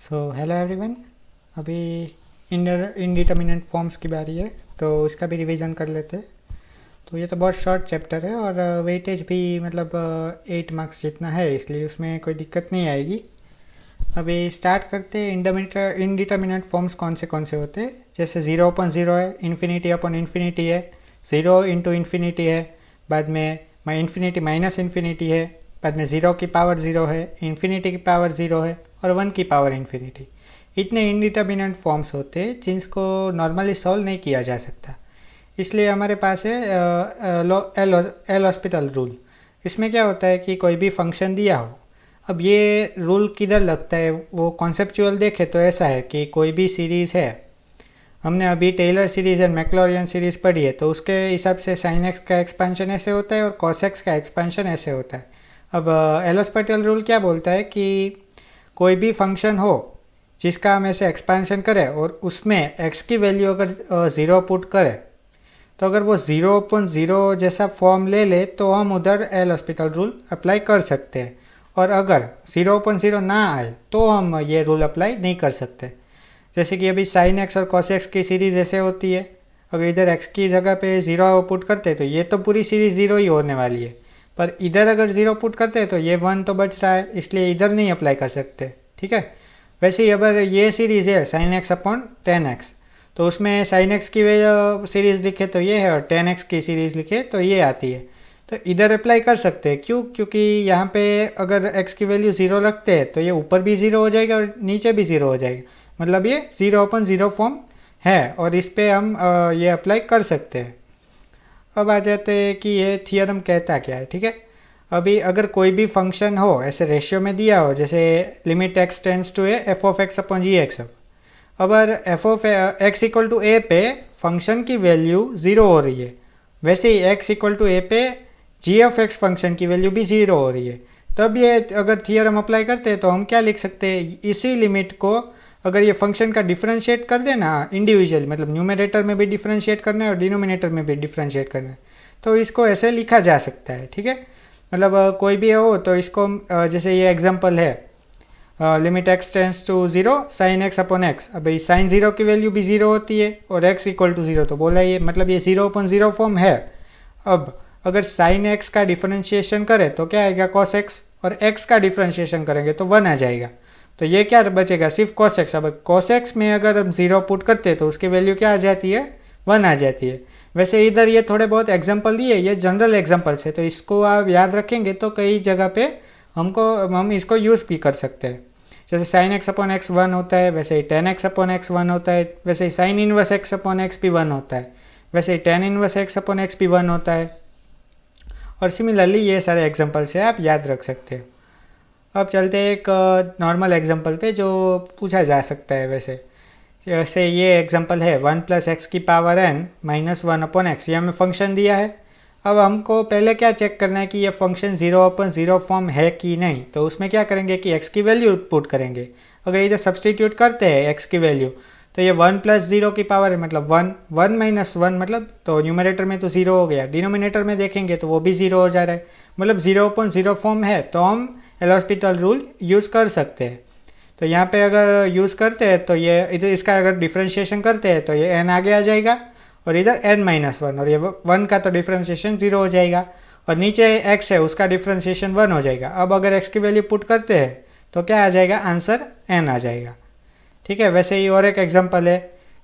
Hello everyone. अभी indeterminate forms की बारी है, तो उसका भी रिवीजन कर लेते हैं। तो ये तो बहुत शॉर्ट चैप्टर है और वेटेज भी मतलब 8 मार्क्स जितना है, इसलिए उसमें कोई दिक्कत नहीं आएगी। अभी स्टार्ट करते हैं। इनडिटर्मिनेंट फॉर्म्स कौन से होते हैं, जैसे 0/0 है, इन्फिनिटी है, 0 × इन्फिनिटी है, बाद में इन्फिनिटी माइनस इन्फिनिटी है, बाद में 0 की पावर 0 है, इन्फिनिटी की पावर 0 है और 1 की पावर इन्फिनिटी। इतने इनडिटर्मिनेंट फॉर्म्स होते हैं जिनको नॉर्मली सॉल्व नहीं किया जा सकता। इसलिए हमारे पास है एल हॉस्पिटल रूल। इसमें क्या होता है कि कोई भी फंक्शन दिया हो, अब ये रूल किधर लगता है वो कॉन्सेप्चुअल देखे तो ऐसा है कि कोई भी सीरीज़ है, हमने अभी टेलर सीरीज़ एंड मैक्लॉरियन सीरीज़ पढ़ी है, तो उसके हिसाब से साइन एक्स का एक्सपेंशन ऐसे होता है और कॉस एक्स का एक्सपेंशन ऐसे होता है। अब एल हॉस्पिटल रूल क्या बोलता है कि कोई भी फंक्शन हो जिसका हम ऐसे एक्सपेंशन करें और उसमें एक्स की वैल्यू अगर 0 पुट करें, तो अगर वो 0/0 जैसा फॉर्म ले ले तो हम उधर एल हॉस्पिटल रूल अप्लाई कर सकते हैं, और अगर 0/0 ना आए तो हम ये रूल अप्लाई नहीं कर सकते। जैसे कि अभी साइन एक्स और कॉस एक्स की सीरीज़ ऐसे होती है, अगर इधर एक्स की जगह पे 0 पुट करते हैं तो ये तो पूरी सीरीज़ 0 ही होने वाली है, पर इधर अगर 0 पुट करते हैं तो ये 1 तो बच रहा है, इसलिए इधर नहीं अप्लाई कर सकते। ठीक है। वैसे ही अगर ये सीरीज़ है sign x upon ten x, तो उसमें साइन एक्स की सीरीज़ लिखे तो ये है और टेन एक्स की सीरीज़ लिखे तो ये आती है, तो इधर अप्लाई कर सकते हैं। क्यों? क्योंकि यहाँ पे अगर x की वैल्यू 0 रखते हैं तो ये ऊपर भी 0 हो जाएगा और नीचे भी 0 हो जाएगा, मतलब ये 0/0 फॉर्म है और इस पे हम ये अप्लाई कर सकते हैं। अब आ जाते हैं कि ये थियरम कहता क्या है। ठीक है। अभी अगर कोई भी फंक्शन हो ऐसे रेशियो में दिया हो, जैसे limit x tends to A F of X upon G X, अगर F of X equal to A पे फंक्शन की वैल्यू 0 हो रही है, वैसे ही x इक्वल टू ए पे जी ऑफ एक्स फंक्शन की वैल्यू भी 0 हो रही है, तब ये अगर थियरम अप्लाई करते हैं तो हम क्या लिख सकते हैं, इसी लिमिट को अगर ये फंक्शन का डिफरेंशिएट कर देना इंडिविजुअल, मतलब न्यूमरेटर में भी डिफरेंशिएट करना है और डिनोमिनेटर में भी डिफरेंशिएट करना है, तो इसको ऐसे लिखा जा सकता है। ठीक है। मतलब कोई भी हो तो इसको जैसे ये एग्जांपल है, limit x tends to 0 sine x upon x. अब साइन 0 की वैल्यू भी 0 होती है और x इक्वल टू 0, तो बोला ये मतलब ये 0/0 फॉर्म है। अब अगर साइन एक्स का डिफरेंशिएशन करें तो क्या आएगा, कॉस एक्स, और x का डिफरेंशिएशन करेंगे तो 1 आ जाएगा, तो ये क्या बचेगा, सिर्फ कॉस एक्स। अब कॉस एक्स में अगर हम 0 पुट करते हैं तो उसकी वैल्यू क्या आ जाती है, 1 आ जाती है। वैसे इधर ये थोड़े बहुत एग्जाम्पल दिए, ये जनरल एग्जाम्पल्स है, तो इसको आप याद रखेंगे तो कई जगह पे हम इसको यूज़ भी कर सकते हैं। जैसे साइन एक्स अपॉन एक्स 1 होता है, वैसे ही टेन एक्स अपॉन एक्स 1 होता है, वैसे ही sine inverse X upon X भी 1 होता है, वैसे ही tan inverse X upon X भी 1 होता है, और सिमिलरली ये सारे एग्जाम्पल से आप याद रख सकते हो। अब चलते हैं एक नॉर्मल एग्जाम्पल पे जो पूछा जा सकता है। वैसे ये एग्जाम्पल है 1+x⁻n−1/x, ये हमें फंक्शन दिया है। अब हमको पहले क्या चेक करना है कि ये फंक्शन 0/0 फॉर्म है कि नहीं, तो उसमें क्या करेंगे कि x की वैल्यू पुट करेंगे। अगर इधर सब्सटीट्यूट करते हैं x की वैल्यू, तो ये 1+0 की पावर है, मतलब 1 मतलब, तो न्यूमरेटर में तो 0 हो गया, डिनोमिनेटर में देखेंगे तो वो भी 0 हो जा रहा है, मतलब 0/0 फॉर्म है, तो हम एल हॉस्पिटल रूल यूज़ कर सकते हैं। तो यहाँ पे अगर यूज़ करते हैं तो ये इधर इसका अगर डिफ्रेंशिएशन करते हैं तो ये n आगे आ जाएगा और इधर n-1, और ये 1 का तो डिफ्रेंशिएशन 0 हो जाएगा, और नीचे x है उसका डिफ्रेंशिएशन 1 हो जाएगा। अब अगर x की वैल्यू पुट करते हैं तो क्या आ जाएगा, आंसर n आ जाएगा। ठीक है। वैसे ही और एक एग्जांपल है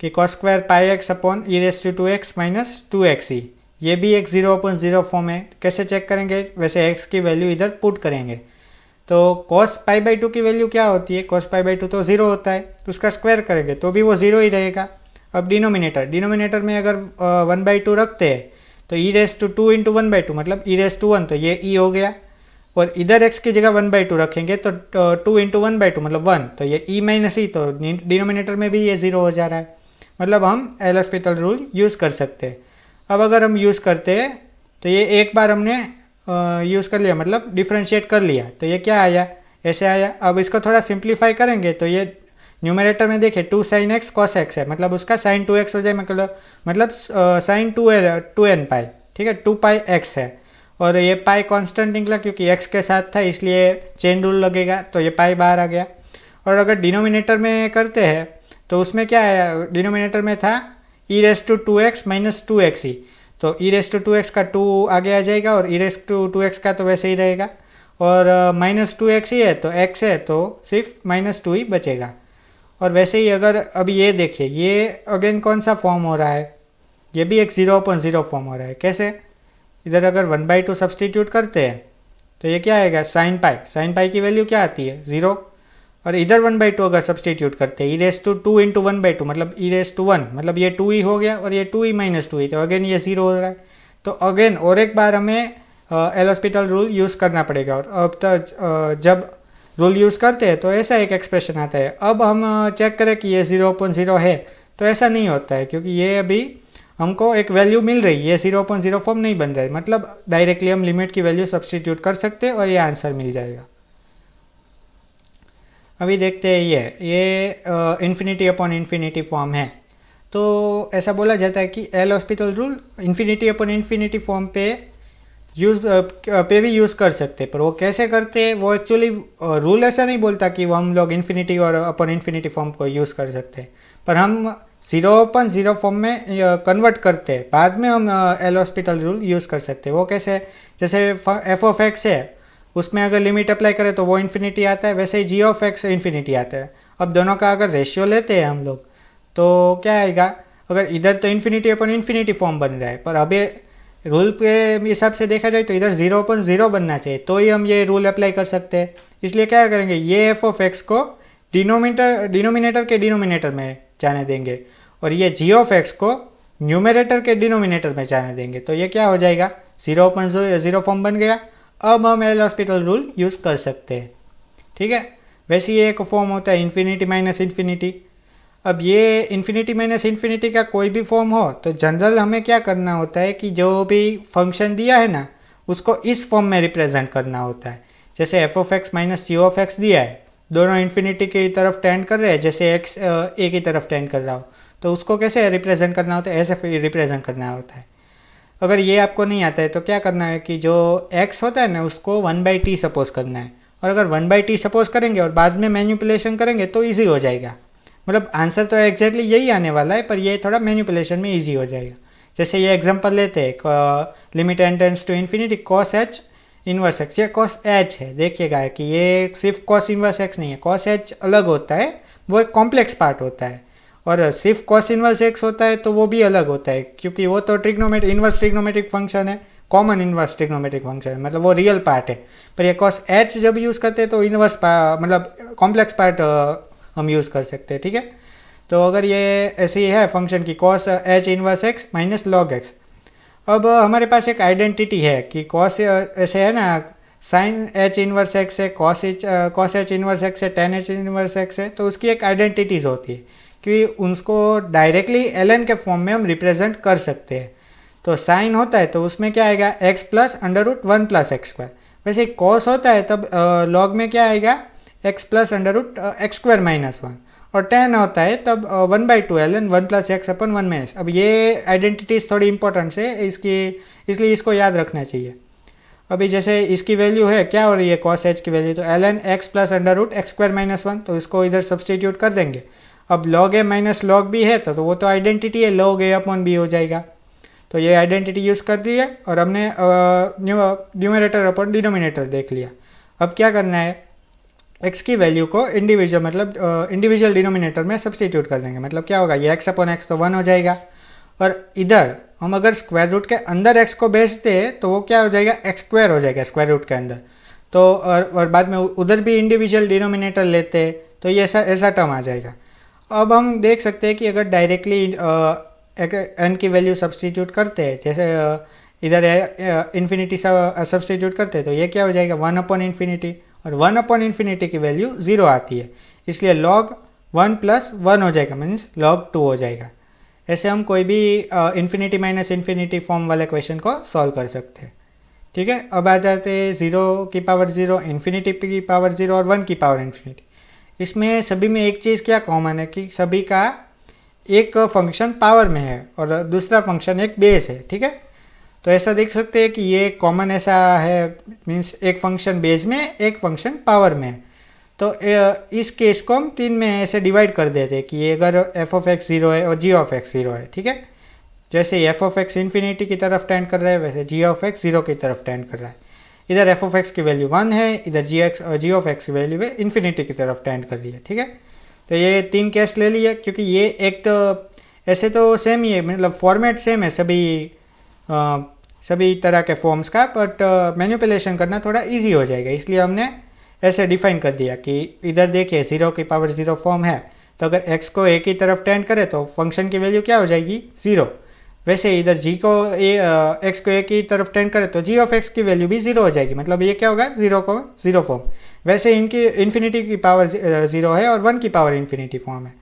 कि cos² πx अपॉन e⁻⁻2x-2xe, ये भी एक 0/0 फॉर्म है। कैसे चेक करेंगे, वैसे x की वैल्यू इधर पुट करेंगे, तो cos π/2 की वैल्यू क्या होती है, cos π/2 तो 0 होता है, तो उसका स्क्वायर करेंगे तो भी वो 0 ही रहेगा। अब डिनोमिनेटर में अगर 1/2 रखते हैं तो e⁻² इंटू 1/2 मतलब e⁻1, तो ये e हो गया, और इधर x की जगह 1/2 रखेंगे तो 2 इंटू 1/2 मतलब 1, तो ये e-e, तो डिनोमिनेटर में भी ये 0 हो जा रहा है, मतलब हम एल हॉस्पिटल रूल यूज़ कर सकते हैं। अब अगर हम यूज़ करते हैं तो ये एक बार हमने यूज़ कर लिया, मतलब डिफ्रेंशिएट कर लिया, तो ये क्या आया, ऐसे आया। अब इसको थोड़ा सिंप्लीफाई करेंगे तो ये न्यूमरेटर में देखे 2 sin x cos x है, मतलब उसका sin 2x हो जाए, मतलब sin 2n पाई। ठीक है, 2πx है, और ये पाई कांस्टेंट निकला क्योंकि x के साथ था, इसलिए चेन रूल लगेगा, तो ये पाई बाहर आ गया। और अगर डिनोमिनेटर में करते हैं तो उसमें क्या है, डिनोमिनेटर में था e⁻² माइनस 2x ही, तो e⁻² का 2 आगे आ जाएगा और e⁻² का तो वैसे ही रहेगा, और -2x ही है तो x है तो सिर्फ -2 ही बचेगा। और वैसे ही अगर अभी ये देखिए, ये अगेन कौन सा फॉर्म हो रहा है, ये भी एक 0/0 फॉर्म हो रहा है। कैसे, इधर अगर 1/2 सब्सटीट्यूट करते हैं तो ये क्या आएगा, साइन पाई की वैल्यू क्या आती है 0, और इधर 1/2 अगर सब्सटीट्यूट करते हैं e⁻² इंटू 1/2 मतलब e⁻1 मतलब ये 2 ही हो गया और ये 2 ही माइनस 2 ही, तो अगेन ये 0 हो रहा है। तो अगेन और एक बार हमें एल हॉस्पिटल रूल यूज़ करना पड़ेगा, और अब तक जब रूल यूज़ करते हैं तो ऐसा एक एक्सप्रेशन आता है। अब हम चेक करें कि ये 0/0 है, तो ऐसा नहीं होता है, क्योंकि ये अभी हमको एक वैल्यू मिल रही है, ये 0/0 फॉर्म नहीं बन रहा है, मतलब डायरेक्टली हम लिमिट की वैल्यू सब्सटीट्यूट कर सकते हैं और ये आंसर मिल जाएगा। अभी देखते हैं ये इन्फिनिटी अपॉन इन्फिनिटी फॉर्म है, तो ऐसा बोला जाता है कि L hospital rule infinity upon infinity form पे भी यूज़ कर सकते हैं, पर वो कैसे करते हैं, वो एक्चुअली रूल ऐसा नहीं बोलता कि वो हम लोग इन्फिनिटी और अपॉन इन्फिनिटी फॉर्म को यूज़ कर सकते हैं, पर हम 0/0 फॉर्म में कन्वर्ट करते हैं, बाद में हम एल हॉस्पिटल रूल यूज़ कर सकते हैं। वो कैसे, जैसे f(x) है, उसमें अगर लिमिट अप्लाई करें तो वो इन्फिनिटी आता है, वैसे ही g(x) इन्फिनिटी आता है। अब दोनों का अगर रेशियो लेते हैं हम लोग तो क्या आएगा, अगर इधर तो इन्फिनिटी अपॉन इन्फिनिटी फॉर्म बन रहा है, पर अभी रूल के हिसाब से देखा जाए तो इधर 0/0 बनना चाहिए, तो ही हम ये रूल अप्लाई कर सकते हैं। इसलिए क्या करेंगे, ये f(x) को डिनोमिनेटर के डिनोमिनेटर में जाने देंगे और ये g(x) को न्यूमरेटर के डिनोमिनेटर में जाने देंगे, तो ये क्या हो जाएगा, 0/0 फॉर्म बन गया। अब हम एल हॉस्पिटल रूल यूज़ कर सकते हैं, ठीक है। वैसे ये एक फॉर्म होता है इन्फिनिटी माइनस इन्फिनिटी। अब ये इन्फिनिटी माइनस इन्फिनिटी का कोई भी फॉर्म हो तो जनरल हमें क्या करना होता है कि जो भी फंक्शन दिया है ना उसको इस फॉर्म में रिप्रेजेंट करना होता है। जैसे f(x) माइनस g(x) दिया है, दोनों इन्फिनिटी की तरफ टेंड कर रहे हैं, जैसे x a की तरफ टेंड कर रहा हो, तो उसको कैसे रिप्रेजेंट करना होता है, ऐसे रिप्रेजेंट करना होता है। अगर ये आपको नहीं आता है तो क्या करना है कि जो x होता है ना उसको 1/t सपोज करना है, और अगर 1/t सपोज करेंगे और बाद में मैनिपुलेशन करेंगे तो ईजी हो जाएगा। मतलब आंसर तो एग्जैक्टली यही आने वाला है, पर ये थोड़ा मैनिपुलेशन में ईजी हो जाएगा। जैसे ये एग्जांपल लेते हैं, limit n tends to infinity cos h inverse x, ये cos h है। देखिएगा कि ये सिर्फ cos इनवर्स x नहीं है, cos h अलग होता है, वो एक कॉम्प्लेक्स पार्ट होता है, और सिर्फ cos इनवर्स x होता है तो वो भी अलग होता है, क्योंकि वो तो इनवर्स ट्रिग्नोमेट्रिक फंक्शन है, कॉमन इनवर्स ट्रिग्नोमेट्रिक फंक्शन है, मतलब वो रियल पार्ट है। पर ये cos h जब यूज़ करते हैं तो इनवर्स मतलब कॉम्प्लेक्स पार्ट हम यूज़ कर सकते हैं, ठीक है। तो अगर ये ऐसी है फंक्शन की cos h inverse x minus log x, अब हमारे पास एक आइडेंटिटी है कि cos ऐसे है ना, sin h इनवर्स x है, cos h इनवर्स x है, tan h इनवर्स x है, तो उसकी एक आइडेंटिटीज़ होती है कि उनको डायरेक्टली ln के फॉर्म में हम रिप्रेजेंट कर सकते हैं। तो साइन होता है तो उसमें क्या आएगा, x प्लस √1 प्लस x²। वैसे cos होता है तब log में क्या आएगा, x प्लस √x² माइनस 1, और tan होता है तब 1/2 ln 1 plus x upon 1 minus. अब ये आइडेंटिटीज थोड़ी इंपॉर्टेंट है इसकी, इसलिए इसको याद रखना चाहिए। अभी जैसे इसकी वैल्यू है, क्या हो रही है cos h की वैल्यू, तो ln x plus √x² minus 1, तो इसको इधर सब्सटीट्यूट कर देंगे। अब log a minus log b है तो वो तो आइडेंटिटी है, log a अपॉन b हो जाएगा। तो ये आइडेंटिटी यूज़ कर दी है और हमने न्यूमरेटर अपॉन डिनोमिनेटर देख लिया। अब क्या करना है, x की वैल्यू को इंडिविजुअल डिनोमिनेटर में सब्सटीट्यूट कर देंगे। मतलब क्या होगा, ये x अपॉन एक्स तो 1 हो जाएगा, और इधर हम अगर स्क्वायर रूट के अंदर x को भेजते हैं तो वो क्या हो जाएगा, x² हो जाएगा स्क्वायर रूट के अंदर। तो और बाद में उधर भी इंडिविजुअल डिनोमिनेटर लेते हैं तो ये ऐसा टर्म आ जाएगा। अब हम देख सकते हैं कि अगर डायरेक्टली n की वैल्यू सब्सटीट्यूट करते हैं, जैसे इधर इन्फिनिटी सब्सटीट्यूट करते हैं, तो ये क्या हो जाएगा 1 अपॉन इन्फिनिटी, और 1 अपॉन इन्फिनिटी की वैल्यू 0 आती है, इसलिए log 1 प्लस 1 हो जाएगा, मीन्स log 2 हो जाएगा। ऐसे हम कोई भी इन्फिनिटी माइनस इन्फिनिटी फॉर्म वाले क्वेश्चन को सॉल्व कर सकते हैं, ठीक है। अब आ जाते हैं 0 की पावर 0, इन्फिनिटी की पावर 0 और 1 की पावर इन्फिनिटी। इसमें सभी में एक चीज़ क्या कॉमन है कि सभी का एक फंक्शन पावर में है और दूसरा फंक्शन एक बेस है, ठीक है। तो ऐसा देख सकते हैं कि ये कॉमन ऐसा है, मीन्स एक फंक्शन बेस में एक फंक्शन पावर में है। तो इस केस को हम 3 में ऐसे डिवाइड कर देते हैं कि अगर एफ ऑफ एक्स 0 है और जी ऑफ एक्स 0 है, ठीक है। जैसे एफ ऑफ एक्स इन्फिनिटी की तरफ टेंड कर रहा है, वैसे जी ऑफ एक्स 0 की तरफ टेंड कर रहा है। इधर एफ ऑफ एक्स की वैल्यू 1 है, इधर जी ऑफ एक्स की वैल्यू है इन्फिनिटी की तरफ टेंड कर रही है, ठीक है। तो ये 3 केस ले लिए, क्योंकि ये एक तो ऐसे तो सेम ही है, मतलब फॉर्मेट सेम है सभी तरह के फॉर्म्स का, बट मैनिपुलेशन करना थोड़ा इजी हो जाएगा, इसलिए हमने ऐसे डिफाइन कर दिया कि इधर देखिए 0 की पावर 0 फॉर्म है, तो अगर x को a की तरफ टेंड करे तो फंक्शन की वैल्यू क्या हो जाएगी 0। वैसे इधर g को x को a की तरफ टेंड करे तो g ऑफ x की वैल्यू भी 0 हो जाएगी, मतलब ये क्या होगा 0 को 0 फॉर्म। वैसे इनकी इन्फिनिटी की पावर 0 है और 1 की पावर इन्फिनिटी फॉर्म है।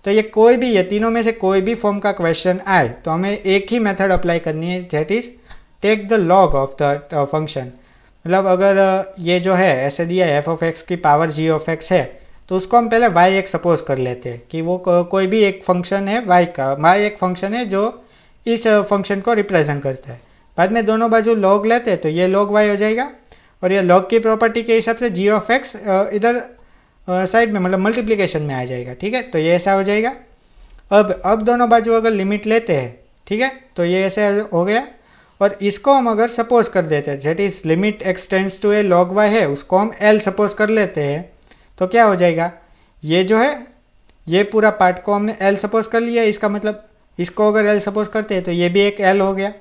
तो ये तीनों में से कोई भी फॉर्म का क्वेश्चन आए तो हमें एक ही मेथड अप्लाई करनी है, that is take the log of the function. मतलब अगर ये जो है ऐसे दिया है एफ ऑफ एक्स की पावर जी ऑफ एक्स है, तो उसको हम पहले वाई एक सपोज कर लेते हैं कि वो कोई भी एक फंक्शन है वाई का, वाई एक फंक्शन है जो इस फंक्शन को रिप्रेजेंट करता है। बाद में दोनों बाजू लॉग लेते हैं तो ये लॉग वाई हो जाएगा, और ये लॉग की प्रॉपर्टी के हिसाब से जी ऑफ एक्स इधर साइड में मतलब मल्टीप्लिकेशन में आ जाएगा, ठीक है। तो ये ऐसा हो जाएगा। अब दोनों बाजू अगर लिमिट लेते हैं, ठीक है, तो ये ऐसे हो गया। और इसको हम अगर सपोज कर देते हैं, that is limit x tends to a log y है, उसको हम एल सपोज कर लेते हैं, तो क्या हो जाएगा, ये जो है ये पूरा पार्ट को हमने एल सपोज कर लिया। इसका मतलब इसको अगर एल सपोज करते हैं तो ये भी एक एल हो गया,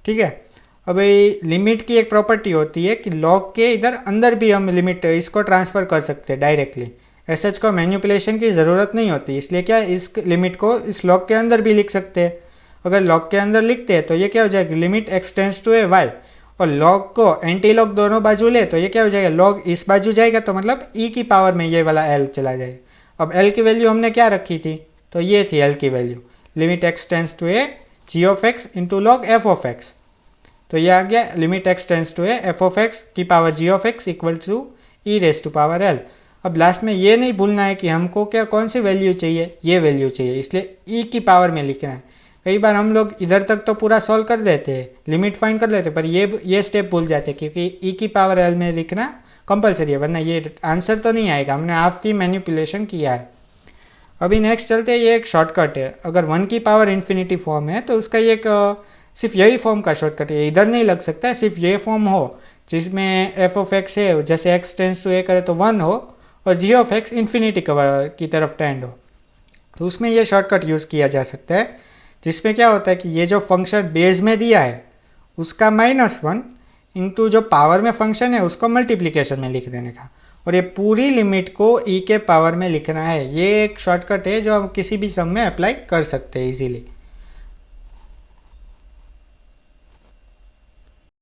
ठीक है। अब लिमिट की एक प्रॉपर्टी होती है कि लॉग के इधर अंदर भी हम लिमिट इसको ट्रांसफ़र कर सकते हैं डायरेक्टली, ऐसे को मैन्युपुलेशन की ज़रूरत नहीं होती, इसलिए क्या इस लिमिट को इस लॉग के अंदर भी लिख सकते हैं। अगर लॉग के अंदर लिखते हैं तो ये क्या हो जाएगा limit x tends to a y, और लॉग को एंटी लॉग दोनों बाजू ले तो ये क्या हो जाएगा लॉग इस बाजू जाएगा, तो मतलब ई की पावर में ये वाला एल चला जाएगा। अब एल की वैल्यू हमने क्या रखी थी, तो ये थी एल की value limit x tends to A G of X into log F of X. तो ये आ गया limit x tends to A F of x की power ji of X equal to E raise to power L. अब last में ये नहीं भूलना है कि हमको क्या कौन सी वैल्यू चाहिए, ये वैल्यू चाहिए, इसलिए ई की पावर में लिखना है। कई बार हम लोग इधर तक तो पूरा सॉल्व कर देते हैं, लिमिट फाइंड कर लेते हैं, पर ये स्टेप भूल जाते हैं, क्योंकि ई की पावर एल में लिखना कंपलसरी है, वरना ये आंसर तो नहीं आएगा, हमने हाफ की मैनिपुलेशन किया है। अभी नेक्स्ट चलते हैं, ये एक शॉर्टकट है। अगर 1 की पावर इन्फिनिटी फॉर्म है तो उसका ये सिर्फ यही फॉर्म का शॉर्टकट है, इधर नहीं लग सकता है, सिर्फ ये फॉर्म हो जिसमें एफ ऑफ एक्स है, जैसे एक्स टेंड्स टू ए करे तो 1 हो और जी ऑफ एक्स इन्फिनिटी की तरफ टेंड हो, तो उसमें ये शॉर्टकट यूज़ किया जा सकता है, जिसमें क्या होता है कि ये जो फंक्शन बेस में दिया है उसका -1 इंटू जो पावर में फंक्शन है उसको मल्टीप्लिकेशन में लिख देने का, और ये पूरी लिमिट को ई के पावर में लिखना है। ये एक शॉर्टकट है जो हम किसी भी सम में अप्लाई कर सकते हैं इजीली।